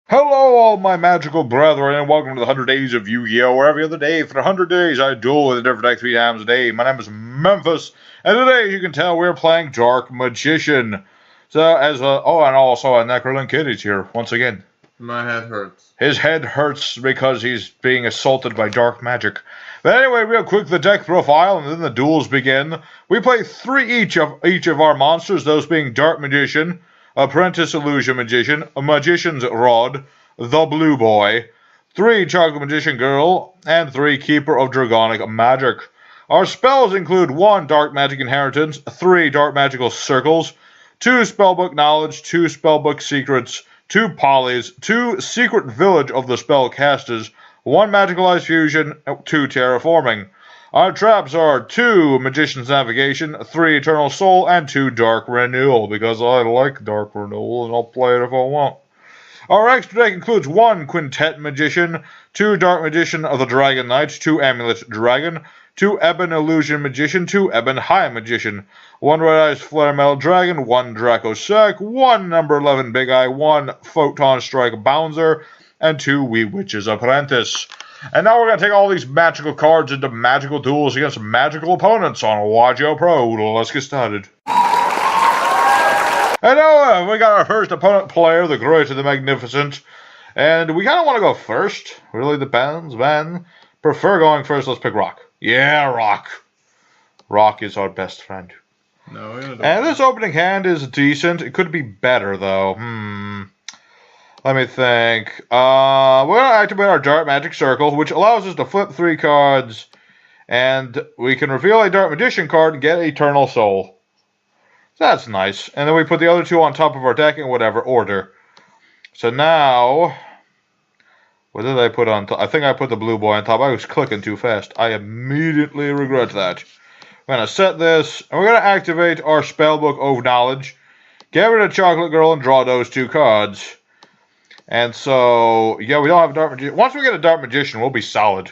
Hello, all my magical brethren, and welcome to the 100 Days of Yu-Gi-Oh! Where every other day, for 100 days, I duel with a different deck 3 times a day. My name is Memphis, and today, as you can tell, we're playing Dark Magician. And also Necrolink Kitty's here, once again. My head hurts. His head hurts because he's being assaulted by dark magic. But anyway, real quick, the deck profile, and then the duels begin. We play 3 each of our monsters, those being Dark Magician, Apprentice Illusion Magician, a Magician's Rod, the Blue Boy, 3 Chocolate Magician Girl, and 3 Keeper of Dragonic Magic. Our spells include 1 Dark Magic Inheritance, 3 Dark Magical Circles, 2 Spellbook Knowledge, 2 Spellbook Secrets, 2 Polys, 2 Secret Village of the Spellcasters, 1 Magicalized Fusion, 2 Terraforming. Our traps are 2 Magician's Navigation, 3 Eternal Soul, and 2 Dark Renewal, because I like Dark Renewal, and I'll play it if I want. Our extra deck includes 1 Quintet Magician, 2 Dark Magician of the Dragon Knights, 2 Amulet Dragon, 2 Ebon Illusion Magician, 2 Ebon High Magician, 1 Red Eyes Flare Metal Dragon, 1 Draco Sack, 1 number 11 Big Eye, 1 Photon Strike Bouncer, and 2 Wee Witch's Apprentice. And now we're going to take all these magical cards into magical duels against magical opponents on Wajo Pro. Let's get started. And now we got our first opponent player, the Great and the Magnificent. And we kind of want to go first. Really depends, man. Prefer going first. Let's pick Rock. Yeah, Rock. Rock is our best friend. No, we don't. And this opening hand is decent. It could be better, though. Let me think. We're going to activate our Dark Magic Circle, which allows us to flip 3 cards, and we can reveal a Dark Magician card and get Eternal Soul. That's nice. And then we put the other 2 on top of our deck in whatever order. So now, what did I put on top? I think I put the Blue Boy on top. I was clicking too fast. I immediately regret that. We're going to set this, and we're going to activate our Spellbook of Knowledge, get rid of Chocolate Girl, and draw those 2 cards. And so, yeah, we don't have a Dark Magician. Once we get a Dark Magician, we'll be solid.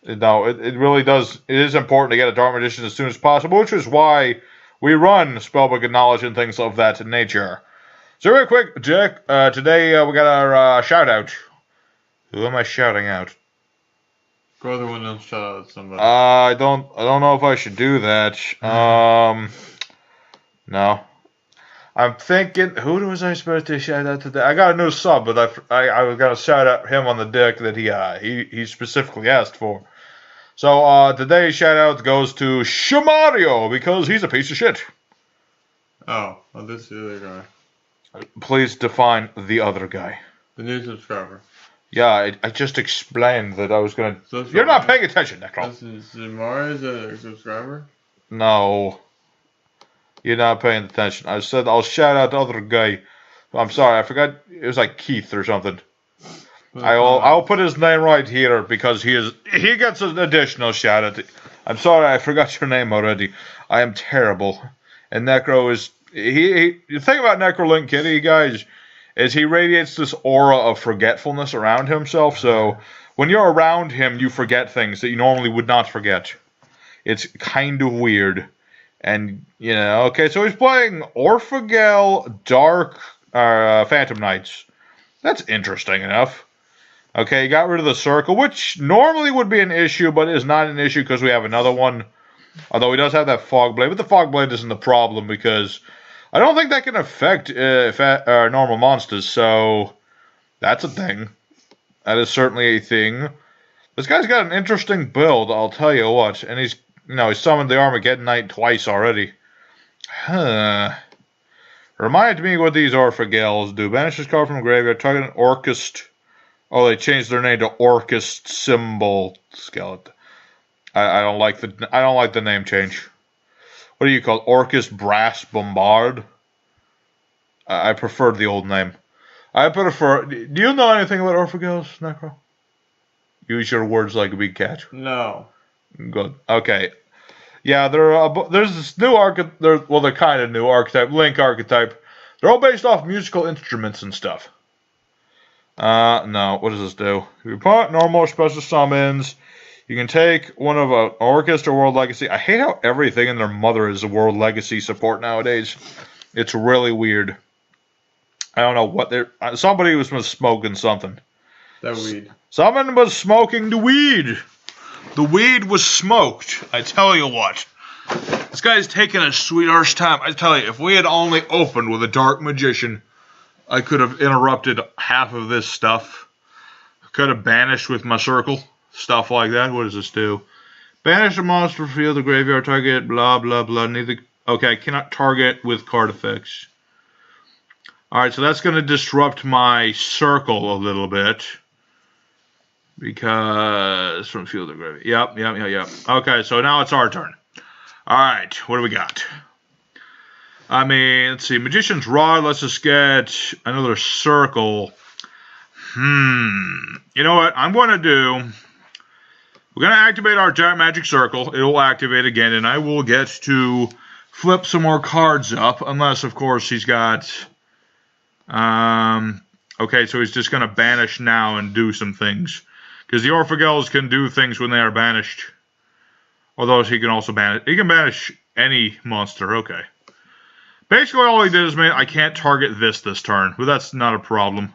No, it really does. It is important to get a Dark Magician as soon as possible, which is why we run Spellbook of Knowledge and things of that nature. So real quick, Jack, today we got our shout-out. Who am I shouting out? Go the window and shout out at somebody. I don't know if I should do that. No. I'm thinking, who was I supposed to shout out today? I got a new sub, but I was going to shout out him on the deck that he specifically asked for. So today's shout out goes to Shamario, because he's a piece of shit. Oh, this is the other guy. Please define the other guy. The new subscriber. Yeah, I just explained that I was going to... You're not paying attention, Necro. Mario's a subscriber? No. You're not paying attention. I said I'll shout out the other guy. I'm sorry, I forgot. It was like Keith or something. I'll put his name right here because he gets an additional shout out. I'm sorry, I forgot your name already. I am terrible. And Necro is the thing about Necrolink Kitty, guys, is he radiates this aura of forgetfulness around himself. So when you're around him, you forget things that you normally would not forget. It's kind of weird. And, you know, okay, so he's playing Orphagel, Dark, Phantom Knights. That's interesting enough. Okay, he got rid of the circle, which normally would be an issue, but is not an issue because we have another one. Although he does have that Fog Blade, but the Fog Blade isn't the problem because I don't think that can affect normal monsters, so that's a thing. That is certainly a thing. This guy's got an interesting build, I'll tell you what, and he's summoned the Armageddon Knight twice already. Remind me what these Orphagels do. Banish this card from the graveyard. Target an Orchist. Oh, they changed their name to Orchist Symbol Skeleton. I don't like the name change. What do you call it? Orchist Brass Bombard? I preferred the old name. I prefer. Do you know anything about Orphagels, Necro? Use your words like a big cat. No. Good. Okay. Yeah, there's this new archetype. They're kind of new archetype, Link archetype. They're all based off musical instruments and stuff. No. What does this do? You put normal or special summons. You can take one of an Orchestra World Legacy. I hate how everything in their mother is a World Legacy support nowadays. It's really weird. I don't know what they're... somebody was smoking something. That weed. Someone was smoking the weed. The weed was smoked. I tell you what. This guy's taking a sweet-arse time. I tell you, if we had only opened with a Dark Magician, I could have interrupted half of this stuff. I could have banished with my circle. Stuff like that. What does this do? Banish a monster field, the graveyard target, blah, blah, blah. Neither... okay, I cannot target with card effects. Alright, so that's going to disrupt my circle a little bit. Because from field to graveyard. Yep. Okay, so now it's our turn. Alright, what do we got? I mean, let's see. Magician's Rod. Let's just get another circle. You know what I'm going to do? We're going to activate our Giant Magic Circle. It will activate again, and I will get to flip some more cards up. Unless, of course, he's got... okay, so he's just going to banish now and do some things. Because the Orphagels can do things when they are banished. Although he can also banish... he can banish any monster. Okay. Basically, all he did is, man, I can't target this turn. But that's not a problem.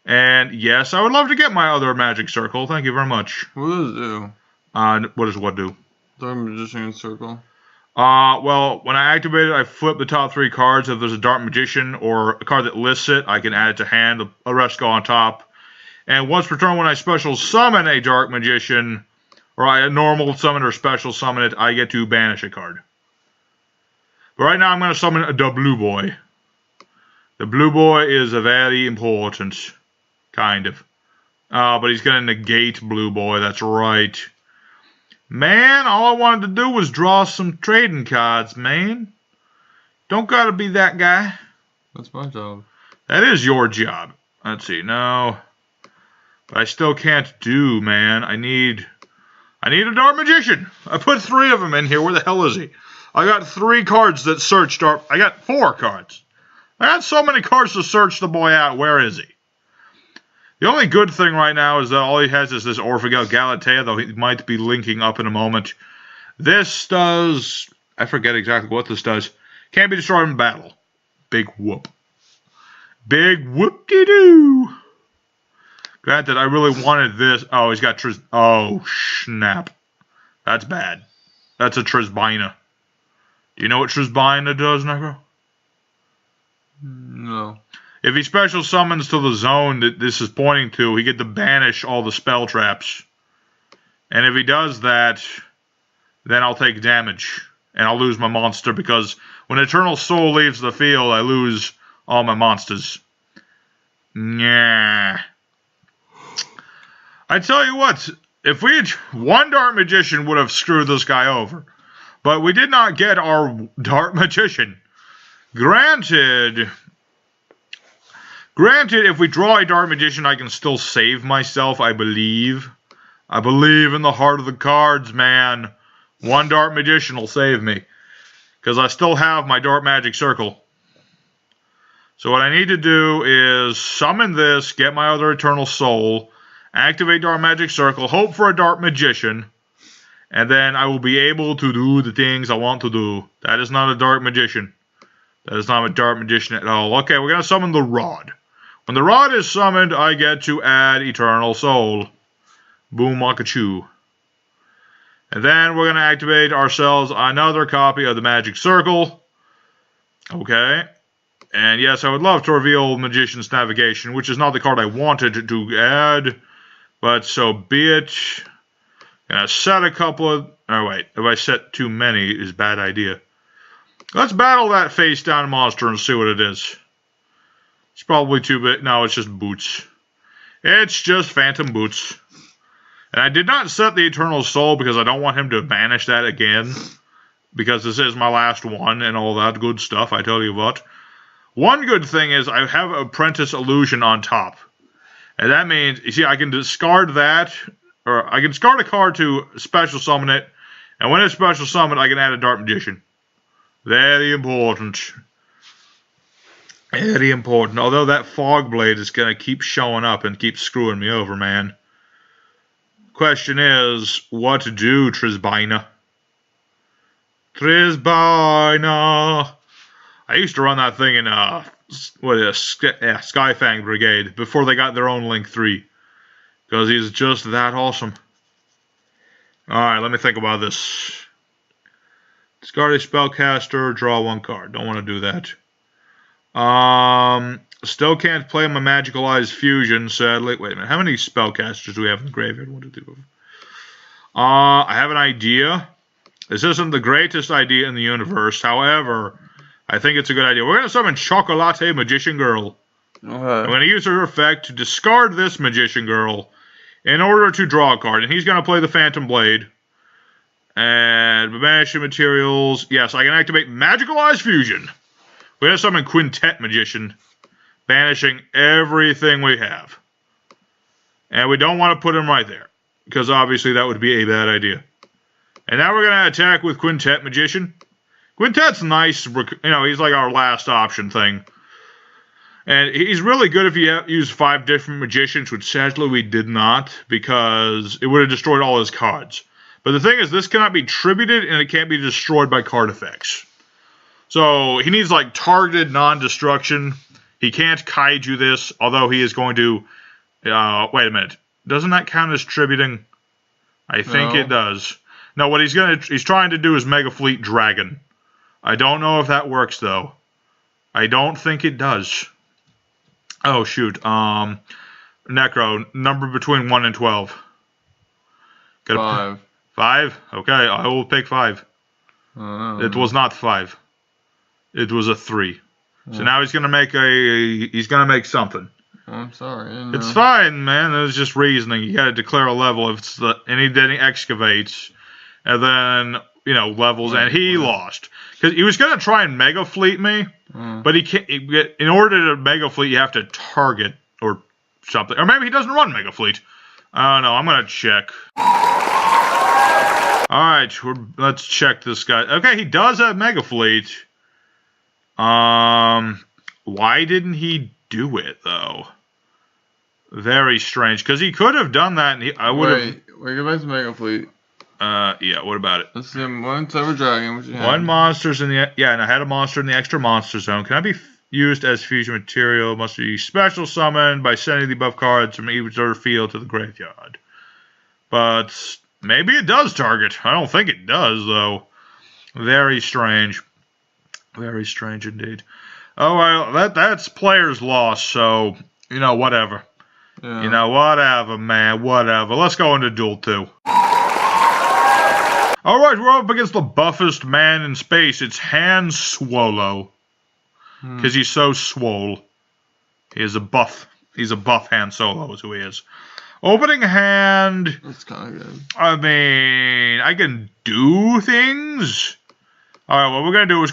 And, yes, I would love to get my other Magic Circle. Thank you very much. What does it do? What does what do? Dark Magician Circle. Well, when I activate it, I flip the top 3 cards. If there's a Dark Magician or a card that lists it, I can add it to hand. The rest go on top. And once per turn, when I special summon a Dark Magician, or I normal summon or special summon it, I get to banish a card. But right now, I'm going to summon the Blue Boy. The Blue Boy is a very important, kind of. But he's going to negate Blue Boy, that's right. Man, all I wanted to do was draw some trading cards, man. Don't gotta be that guy. That's my job. That is your job. Let's see, no. But I still can't do, man. I need a Dark Magician. I put 3 of them in here. Where the hell is he? I got 3 cards that search Dark... I got 4 cards. I got so many cards to search the boy out. Where is he? The only good thing right now is that all he has is this Orphagel Galatea, though he might be linking up in a moment. This does... I forget exactly what this does. Can't be destroyed in battle. Big whoop. Big whoop-de-doo. Granted, I really wanted this. Oh, he's got oh, snap. That's bad. That's a Trisbina. Do you know what Trisbina does, Necro? No. If he special summons to the zone that this is pointing to, he get to banish all the spell traps. And if he does that, then I'll take damage. And I'll lose my monster, because when Eternal Soul leaves the field, I lose all my monsters. Yeah. I tell you what, if we had... one Dark Magician would have screwed this guy over. But we did not get our Dark Magician. Granted, if we draw a Dark Magician, I can still save myself, I believe. I believe in the heart of the cards, man. One Dark Magician will save me. Because I still have my Dark Magic Circle. So what I need to do is summon this, get my other Eternal Soul, activate Dark Magic Circle, hope for a Dark Magician, and then I will be able to do the things I want to do. That is not a Dark Magician. That is not a Dark Magician at all. Okay, we're going to summon the Rod. When the Rod is summoned, I get to add Eternal Soul. Boom, Makachu. And then we're going to activate ourselves another copy of the Magic Circle. Okay. And yes, I would love to reveal Magician's Navigation, which is not the card I wanted to add. But so be it. Gonna set a couple of... oh, wait. If I set too many, is a bad idea. Let's battle that face-down monster and see what it is. It's probably too big. No, it's just boots. It's just Phantom Boots. And I did not set the Eternal Soul because I don't want him to banish that again. Because this is my last one and all that good stuff, I tell you what. One good thing is I have Apprentice Illusion on top. And that means, you see, I can discard that, or I can discard a card to special summon it, and when it's special summoned, I can add a Dark Magician. Very important. Very important. Although that Fog Blade is going to keep showing up and keep screwing me over, man. Question is, what to do, Trisbina? Trisbina! I used to run that thing in Skyfang Brigade before they got their own Link 3. Because he's just that awesome. Alright, let me think about this. Discard a spellcaster, draw 1 card. Don't want to do that. Still can't play my Magical Eyes Fusion, sadly. Wait a minute, how many spellcasters do we have in the graveyard? 1, 2, 3, 4. I have an idea. This isn't the greatest idea in the universe. However, I think it's a good idea. We're going to summon Chocolate Magician Girl. I'm going to use her effect to discard this Magician Girl in order to draw a card. And he's going to play the Phantom Blade. And banishing materials. Yes, I can activate Magical Eyes Fusion. We're going to summon Quintet Magician. Banishing everything we have. And we don't want to put him right there. Because obviously that would be a bad idea. And now we're going to attack with Quintet Magician. Quintet's nice. You know, he's like our last option thing. And he's really good if you use 5 different magicians, which sadly we did not. Because it would have destroyed all his cards. But the thing is, this cannot be tributed and it can't be destroyed by card effects. So he needs like targeted non-destruction. He can't kaiju this, although he is going to... wait a minute. Doesn't that count as tributing? I think it does. No, what he's trying to do is Mega Fleet Dragon. I don't know if that works though. I don't think it does. Oh shoot. Necro, number between 1 and 12. 5. 5? Okay, I will pick 5. It was not 5. It was a 3. So now he's gonna make something. I'm sorry. It's fine, man. It was just reasoning. You gotta declare a level if it's and he excavates, and then levels, and he lost because he was gonna try and Mega Fleet me, but he can't. In order to Mega Fleet, you have to target or something, or maybe he doesn't run Mega Fleet. I don't know. I'm gonna check. All right, let's check this guy. Okay, he does have Mega Fleet. Why didn't he do it though? Very strange, because he could have done that, and I would have. Wait, go back to Mega Fleet. Yeah. What about it? Let's see. 1 Cyber Dragon. Which 1 monster's in the and I had a monster in the extra monster zone. Can I be used as fusion material? Must be special summoned by sending the above cards from either field to the graveyard. But maybe it does target. I don't think it does though. Very strange. Very strange indeed. Oh well, that's player's loss. So whatever. Yeah. Whatever, man. Whatever. Let's go into Duel 2. Alright, we're up against the buffest man in space. It's Han Swolo. Because he's so swole. He is a buff. He's a buff Han Solo is who he is. Opening hand. That's kind of good. I mean, I can do things. Alright, what we're going to do is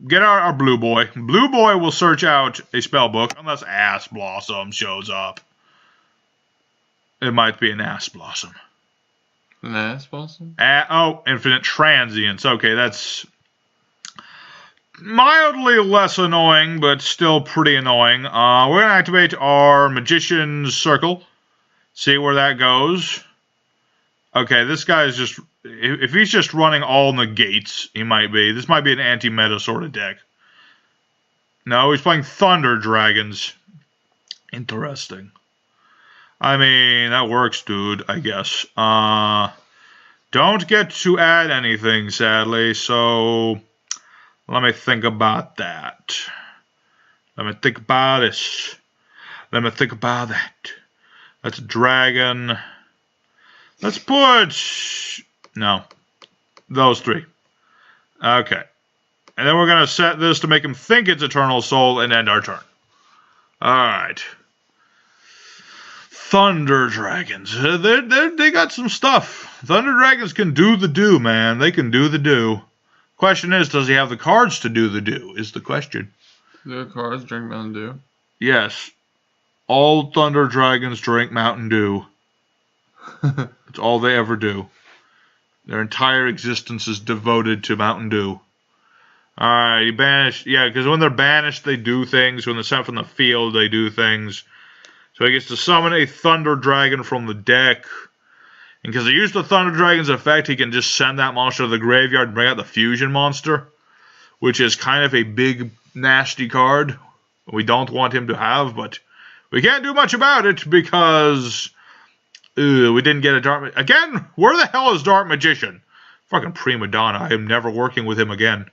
get our Blue Boy. Blue Boy will search out a spellbook. Unless Ass Blossom shows up. It might be an Ass Blossom. An Ass Blossom? Infinite Transience. Okay, that's mildly less annoying, but still pretty annoying. We're going to activate our Magician's Circle. See where that goes. Okay, this guy is just... If he's just running all negates, he might be. This might be an anti-meta sort of deck. No, he's playing Thunder Dragons. Interesting. I mean, that works, dude, I guess. Don't get to add anything, sadly, so let me think about that. Let me think about this. Let me think about that. That's a dragon. Let's put... No. Those 3. Okay. And then we're going to set this to make him think it's Eternal Soul and end our turn. Alright. Thunder Dragons. They got some stuff. Thunder Dragons can do the do, man. They can do the do. Question is, does he have the cards to do the do, is the question. Their cards drink Mountain Dew? Yes. All Thunder Dragons drink Mountain Dew. That's all they ever do. Their entire existence is devoted to Mountain Dew. Alright, he banished. Yeah, because when they're banished, they do things. When they're sent from the field, they do things. So he gets to summon a Thunder Dragon from the deck. And because he used the Thunder Dragon's effect, he can just send that monster to the graveyard and bring out the Fusion monster. Which is kind of a big, nasty card. we don't want him to have, but we can't do much about it because we didn't get a Dark... Again, where the hell is Dark Magician? Fucking prima donna. I am never working with him again.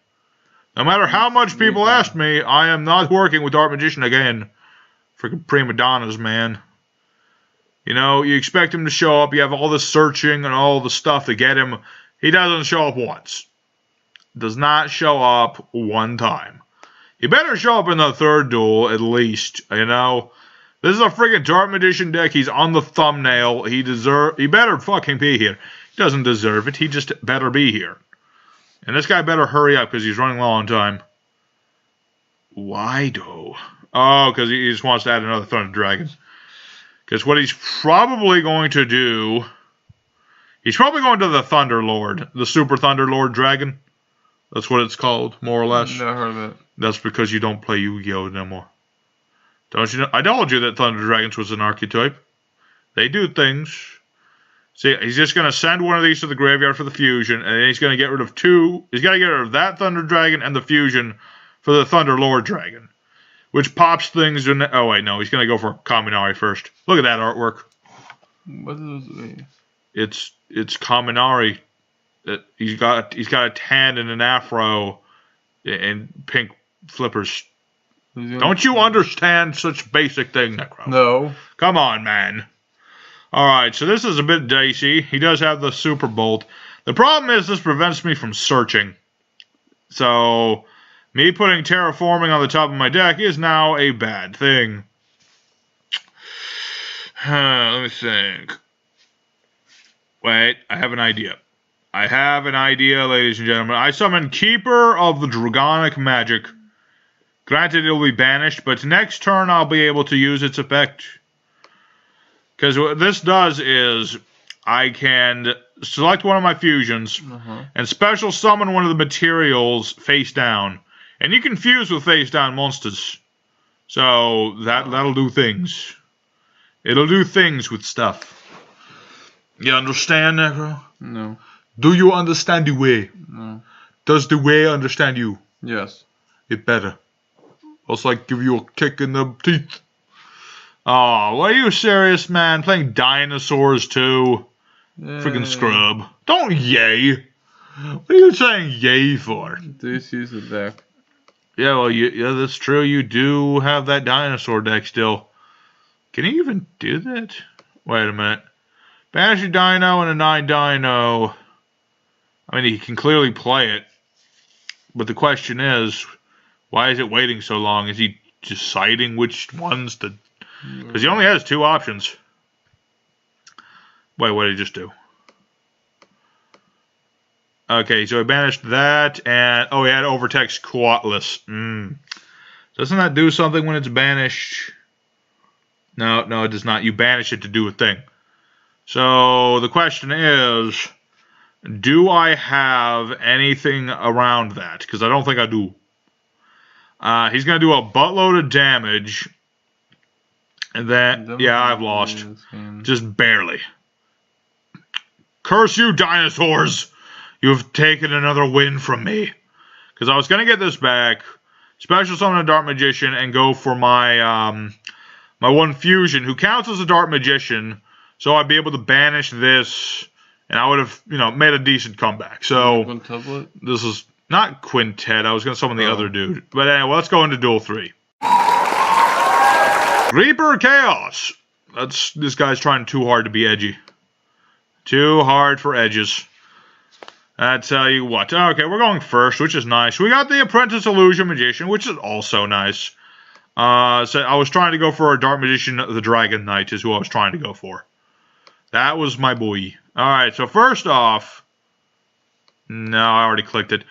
No matter how much people ask me, I am not working with Dark Magician again. Freaking prima donnas, man. You know, you expect him to show up, you have all this searching and all the stuff to get him. He doesn't show up once. Does not show up one time. He better show up in the third duel, at least, you know? This is a freaking Dark Magician deck. He's on the thumbnail. He better fucking be here. He doesn't deserve it. He just better be here. And this guy better hurry up because he's running low on time. Why, though? Oh, because he just wants to add another Thunder Dragon. Because what he's probably going to do... He's probably going to the Thunder Lord. The Super Thunder Lord Dragon. That's what it's called, more or less. Never heard of it. That's because you don't play Yu-Gi-Oh! No more. Don't you know? I told you that Thunder Dragons was an archetype. They do things. See, he's just going to send one of these to the graveyard for the fusion, and then he's going to get rid of two. He's got to get rid of that Thunder Dragon and the fusion for the Thunder Lord Dragon, which pops things in. Oh wait, no, he's going to go for Kaminari first. Look at that artwork. What is this? It's Kaminari. He's got a tan and an afro, and pink flippers. Don't you understand such basic thing, Necro? No. Come on, man. Alright, so this is a bit dicey. He does have the Super Bolt. The problem is this prevents me from searching. So, me putting Terraforming on the top of my deck is now a bad thing. Let me think. Wait, I have an idea. Ladies and gentlemen. I summon Keeper of the Dragonic Magic. Granted, it'll be banished, but next turn I'll be able to use its effect. Because what this does is, I can select one of my fusions, and special summon one of the materials face down. And you can fuse with face down monsters. So, that'll do things. It'll do things with stuff. You understand, Necro? No. Do you understand the way? No. Does the way understand you? Yes. It better. Else I give you a kick in the teeth. Oh, are you serious, man? Playing dinosaurs too? Freaking scrub. Don't yay. What are you saying yay for? This use the deck. Yeah, well, yeah, that's true. You do have that dinosaur deck still. Can you even do that? Wait a minute. Banish a dino and a 9 dino. I mean, he can clearly play it. But the question is, why is it waiting so long? Is he deciding which ones to... Because he only has 2 options. Wait, what did he just do? Okay, so he banished that, and... Oh, he had Overtext Quatless. Doesn't that do something when it's banished? No, it does not. You banish it to do a thing. So, the question is... Do I have anything around that? Because I don't think I do. He's going to do a buttload of damage. And then, yeah, I've lost. Just barely. Curse you, dinosaurs! You've taken another win from me. Because I was going to get this back, special summon a Dark Magician, and go for my my one fusion, who counts as a Dark Magician, so I'd be able to banish this, and I would have, made a decent comeback. So, this is not Quintet. I was going to summon the other dude. But anyway, let's go into Duel 3. Reaper Chaos. This guy's trying too hard to be edgy. Too hard for edges. I tell you what. Okay, we're going first, which is nice. We got the Apprentice Illusion Magician, which is also nice. So I was trying to go for a Dark Magician, the Dragon Knight is who I was trying to go for. That was my boy. Alright, so first off... No, I already clicked it.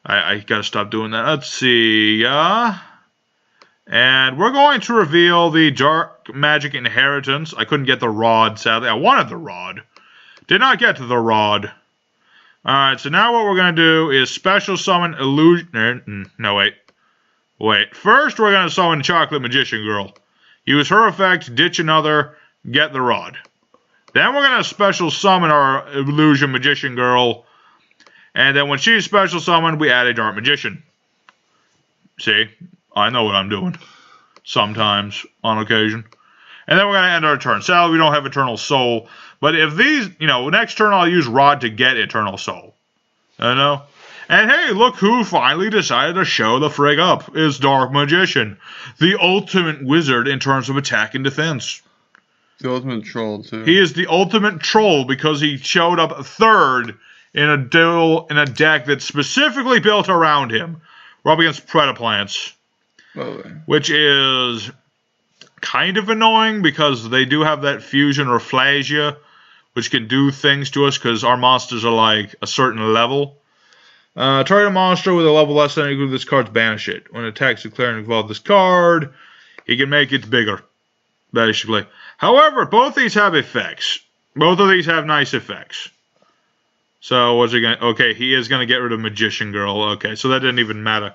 I gotta stop doing that. Let's see. And we're going to reveal the Dark Magic Inheritance. I couldn't get the Rod, sadly. I wanted the Rod. Did not get to the Rod. Alright, so now what we're going to do is special summon Illusion... No, wait. Wait. First, we're going to summon Chocolate Magician Girl. Use her effect, ditch another, get the Rod. Then we're going to special summon our Illusion Magician Girl. And then when she's special summoned, we add a Dark Magician. See? I know what I'm doing. sometimes, on occasion. And then we're going to end our turn. Sadly, we don't have Eternal Soul. But if these, next turn I'll use Rod to get Eternal Soul. I know. And hey, look who finally decided to show the frig up. Is Dark Magician. The ultimate wizard in terms of attack and defense. The ultimate troll, too. He is the ultimate troll because he showed up third in a deck that's specifically built around him. We're up against Predaplants. Which is kind of annoying because they do have that fusion Rafflesia, which can do things to us because our monsters are like a certain level. Target a monster with a level less than equal to this card's banish it. When it attacks, declare and involve this card, he can make it bigger, basically. However, both these have effects. Both of these have nice effects. So, what's he going to... Okay, he is going to get rid of Magician Girl. Okay, so that didn't even matter.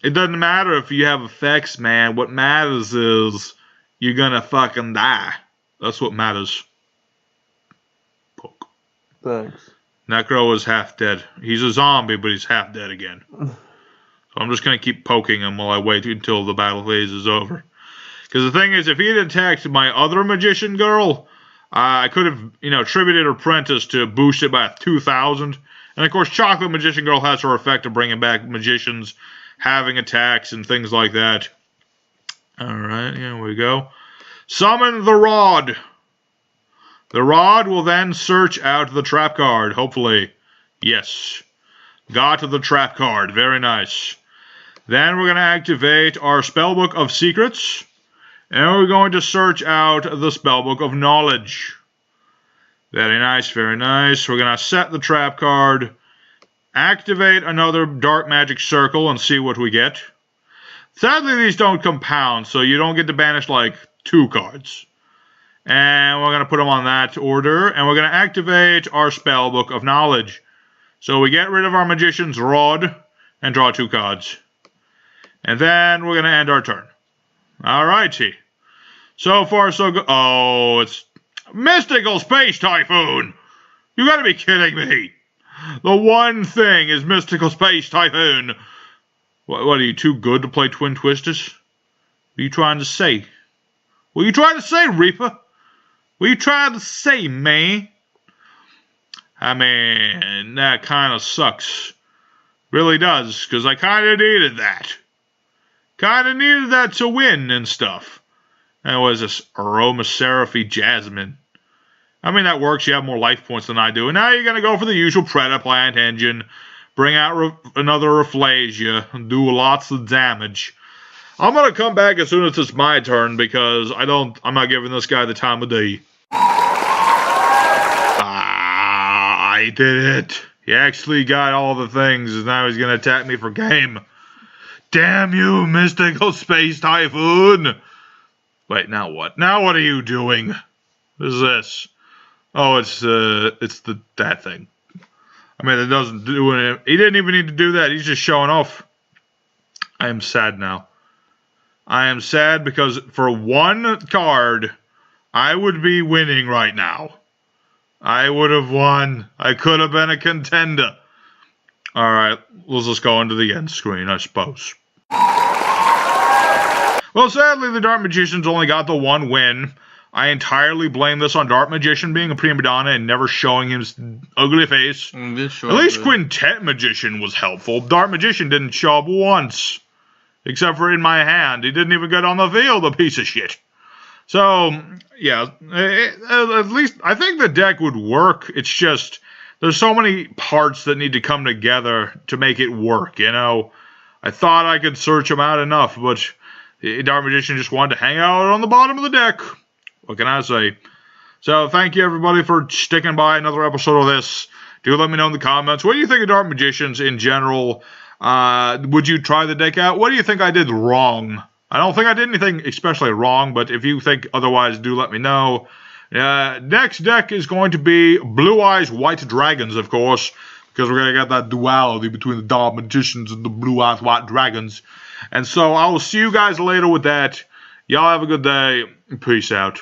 It doesn't matter if you have effects, man. What matters is you're going to fucking die. That's what matters. Poke. Thanks. Necro is half dead. He's a zombie, but he's half dead again. So I'm just going to keep poking him while I wait until the battle phase is over. Because the thing is, if he had attacked my other Magician Girl, I could have, tributed Apprentice to boost it by 2,000. And of course, Chocolate Magician Girl has her effect of bringing back magicians having attacks and things like that. Alright, here we go. Summon the Rod. The Rod will then search out the trap card, hopefully. Yes. Got the trap card. Very nice. Then we're going to activate our Spellbook of Secrets. And we're going to search out the Spellbook of Knowledge. Very nice, very nice. We're going to set the trap card. Activate another Dark Magic Circle and see what we get. Sadly, these don't compound, so you don't get to banish, like, 2 cards. And we're going to put them on that order. And we're going to activate our Spellbook of Knowledge. So we get rid of our Magician's Rod and draw 2 cards. And then we're going to end our turn. Alrighty. So far, so good. Oh, it's Mystical Space Typhoon. You gotta be kidding me. The one thing is Mystical Space Typhoon. What are you, too good to play Twin Twisters? What are you trying to say? What are you trying to say, Reaper? What are you trying to say, man? I mean, that kind of sucks. Really does, because I kind of needed that. Kind of needed that to win and stuff. And what is this? Aromaseraphy Jasmine. I mean, that works. You have more life points than I do. And now you're going to go for the usual Predaplant engine. Bring out another Rafflesia. And do lots of damage. I'm going to come back as soon as it's my turn. Because I'm not giving this guy the time of day. I did it. He actually got all the things. And now he's going to attack me for game. Damn you, Mystical Space Typhoon! Wait, now what? Now what are you doing? What is this? Oh, it's that thing. I mean, it doesn't do it. He didn't even need to do that. He's just showing off. I am sad now. I am sad because for one card, I would be winning right now. I would have won. I could have been a contender. Alright, let's just go into the end screen, I suppose. Well, sadly, the Dark Magician's only got the one win. I entirely blame this on Dark Magician being a prima donna and never showing his ugly face. At least Quintet Magician was helpful. Dark Magician didn't show up once. Except for in my hand. He didn't even get on the field, a piece of shit. So, yeah, at least I think the deck would work. It's just, there's so many parts that need to come together to make it work, I thought I could search them out enough, but Dark Magician just wanted to hang out on the bottom of the deck. What can I say? So, thank you everybody for sticking by another episode of this. Do let me know in the comments. What do you think of Dark Magicians in general? Would you try the deck out? What do you think I did wrong? I don't think I did anything especially wrong, but if you think otherwise, do let me know. Next deck is going to be Blue Eyes White Dragons, of course, because we're going to get that duality between the Dark Magicians and the Blue Eyes White Dragons. And so I will see you guys later with that. Y'all have a good day. Peace out.